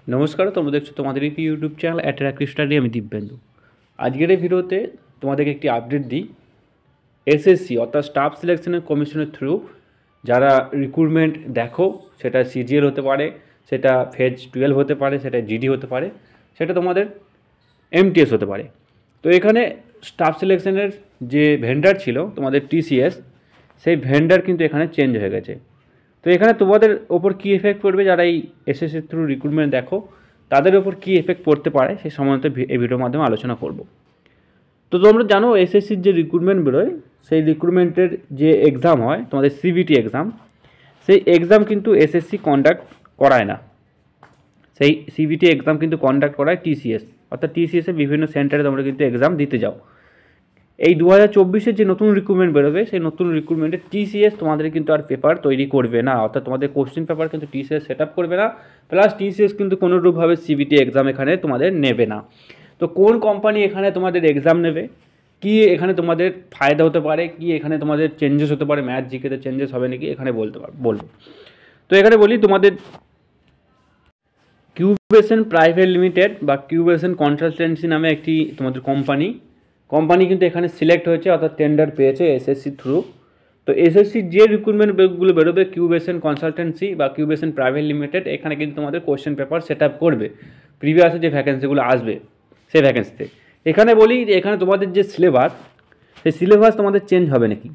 নমস্কার, তোমরা দেখছো তোমাদের এই ইউটিউব চ্যানেল অ্যাট্রাক্টিভ স্টাডি। আমি দিব্যেন্দু। আজকের এই ভিডিওতে তোমাদেরকে একটি আপডেট দিই। এসএসসি অর্থাৎ স্টাফ সিলেকশনের কমিশনের থ্রু যারা রিক্রুটমেন্ট দেখো, সেটা সিজিএল হতে পারে, সেটা ফেজ 12 হতে পারে, সেটা জিডি হতে পারে, সেটা তোমাদের এমটিএস হতে পারে। তো এখানে স্টাফ সিলেকশনের যে ভেন্ডার ছিল তোমাদের টিসিএস, সেই ভেন্ডার কিন্তু এখানে চেঞ্জ হয়ে গেছে। তো এখানে তোমাদের ওপর কী এফেক্ট পড়বে, যারা এই এসএসসির থ্রু রিক্রুটমেন্ট দেখো তাদের ওপর কী এফেক্ট পড়তে পারে সেই সম্বন্ধে এই ভিডিওর মাধ্যমে আলোচনা করব। তো তোমরা জানো এসএসসির যে রিক্রুটমেন্ট বেরোয়, সেই রিক্রুটমেন্টের যে এক্সাম হয় তোমাদের সিবিটি এক্সাম, সেই এক্সাম কিন্তু এসএসসি কন্ডাক্ট করায় না। সেই সিবিটি এক্সাম কিন্তু কন্ডাক্ট করায় টিসিএস, অর্থাৎ টিসিএসের বিভিন্ন সেন্টারে তোমরা কিন্তু এক্সাম দিতে যাও। এই 2024-এর যে নতুন রিক্রুটমেন্ট বেরোবে, সেই নতুন রিক্রুটমেন্টে টিসিএস তোমাদের কিন্তু আর পেপার তৈরি করবে না, অর্থাৎ তোমাদের কোশ্চেন পেপার কিন্তু টিসিএস সেট আপ করবে না, প্লাস টিসিএস কিন্তু কোনোরূপভাবে সিবিটি এক্সাম এখানে তোমাদের নেবে না। তো কোন কোম্পানি এখানে তোমাদের এক্সাম নেবে, কি এখানে তোমাদের ফায়দা হতে পারে, কি এখানে তোমাদের চেঞ্জেস হতে পারে, ম্যাথ জিকেতে চেঞ্জেস হবে নাকি এখানে বলবো। তো এখানে বলি তোমাদের কিউবেশন প্রাইভেট লিমিটেড বা কিউবেশন কনসালটেন্সি নামে একটি তোমাদের কোম্পানি কিন্তু এখানে সিলেক্ট হয়েছে, অর্থাৎ টেন্ডার পেয়েছে এসএসসি থ্রু। তো এসএসসির যে রিক্রুটমেন্টগুলো বেরোবে কিউবেশন কনসালটেন্সি বা কিউবেশন প্রাইভেট লিমিটেড, এখানে কিন্তু তোমাদের কোশ্চেন পেপার সেট আপ করবে প্রিভিয়াসে যে ভ্যাকেন্সিগুলো আসবে সেই ভ্যাকেন্সিতে। এখানে বলি যে এখানে তোমাদের যে সিলেবাস, সেই সিলেবাস তোমাদের চেঞ্জ হবে নাকি।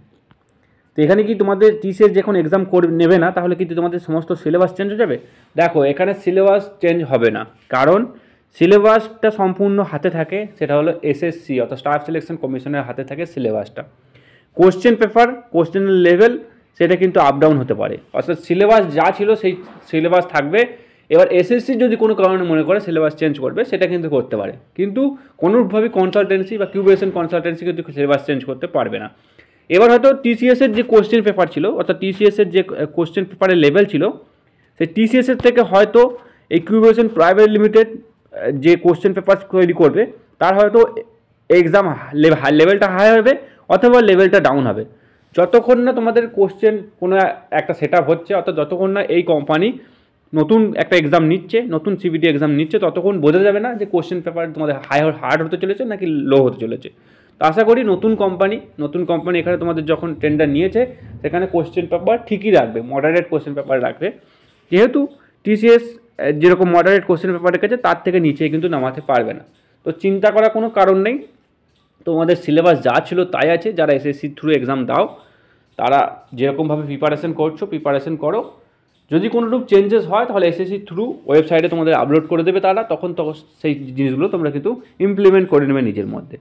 তো এখানে কি তোমাদের টিসিএস যখন এক্সাম নেবে না, তাহলে কিন্তু তোমাদের সমস্ত সিলেবাস চেঞ্জ হয়ে যাবে? দেখো, এখানে সিলেবাস চেঞ্জ হবে না, কারণ সিলেবাসটা সম্পূর্ণ হাতে থাকে, সেটা হলো এসএসসি অর্থাৎ স্টাফ সিলেকশন কমিশনের হাতে থাকে সিলেবাসটা। কোশ্চেন পেপার, কোশ্চেনের লেভেল সেটা কিন্তু আপ ডাউন হতে পারে, অর্থাৎ সিলেবাস যা ছিল সেই সিলেবাস থাকবে। এবার এসএসসি যদি কোনো কারণে মনে করে সিলেবাস চেঞ্জ করবে, সেটা কিন্তু করতে পারে, কিন্তু কোনোভাবেই কনসালটেন্সি বা কিউবেশন কনসালটেন্সি কিন্তু সিলেবাস চেঞ্জ করতে পারবে না। এবার হয়তো টিসিএসের যে কোশ্চেন পেপার ছিল, অর্থাৎ টিসিএসের যে কোশ্চেন পেপারের লেভেল ছিল, সেই টিসিএসের থেকে হয়তো এই কিউবেশন প্রাইভেট লিমিটেড যে কোশ্চেন পেপার তৈরি করবে, তার হয়তো এক্সাম লেভেলটা হাই হবে অথবা লেভেলটা ডাউন হবে। যতক্ষণ না তোমাদের কোশ্চেন কোনো একটা সেট আপ হচ্ছে, অর্থাৎ যতক্ষণ না এই কোম্পানি নতুন একটা এক্সাম নিচ্ছে, নতুন সিবিটি এক্সাম নিচ্ছে, ততক্ষণ বোঝা যাবে না যে কোশ্চেন পেপার তোমাদের হার্ড হতে চলেছে নাকি লো হতে চলেছে। তো আশা করি নতুন কোম্পানি এখানে তোমাদের যখন টেন্ডার নিয়েছে, সেখানে কোশ্চেন পেপার ঠিকই রাখবে, মডারেট কোশ্চেন পেপার রাখবে, যেহেতু টিসিএস যেরকম মডারেট কোশ্চেন পেপার রেখেছে তার থেকে নিচে কিন্তু নামাতে পারবে না। তো চিন্তা করার কোনো কারণ নেই, তোমাদের সিলেবাস যা ছিল তাই আছে। যারা এসএসসি থ্রু এক্সাম দাও, তারা যেরকমভাবে প্রিপারেশন করো। যদি কোনোরূপ চেঞ্জেস হয় তাহলে এসএসসি থ্রু ওয়েবসাইটে তোমাদের আপলোড করে দেবে তারা, তখন সেই জিনিসগুলো তোমরা কিন্তু ইমপ্লিমেন্ট করে নেবে নিজের মধ্যে।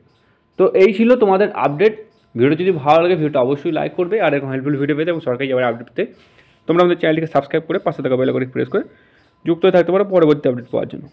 তো এই ছিল তোমাদের আপডেট। ভিডিও যদি ভালো লাগে ভিডিওটা অবশ্যই লাইক করবে, আর এরকম হেল্পফুল ভিডিও পেতে এবং সরকারি যাবার আপডেট পেতে তোমরা আমাদের চ্যানেলটিকে সাবস্ক্রাইব করে পাশে থাকা বেল আইকনে প্রেস করে যুক্ত হয়ে থাকতে পারো পরবর্তী আপডেট পাওয়ার জন্য।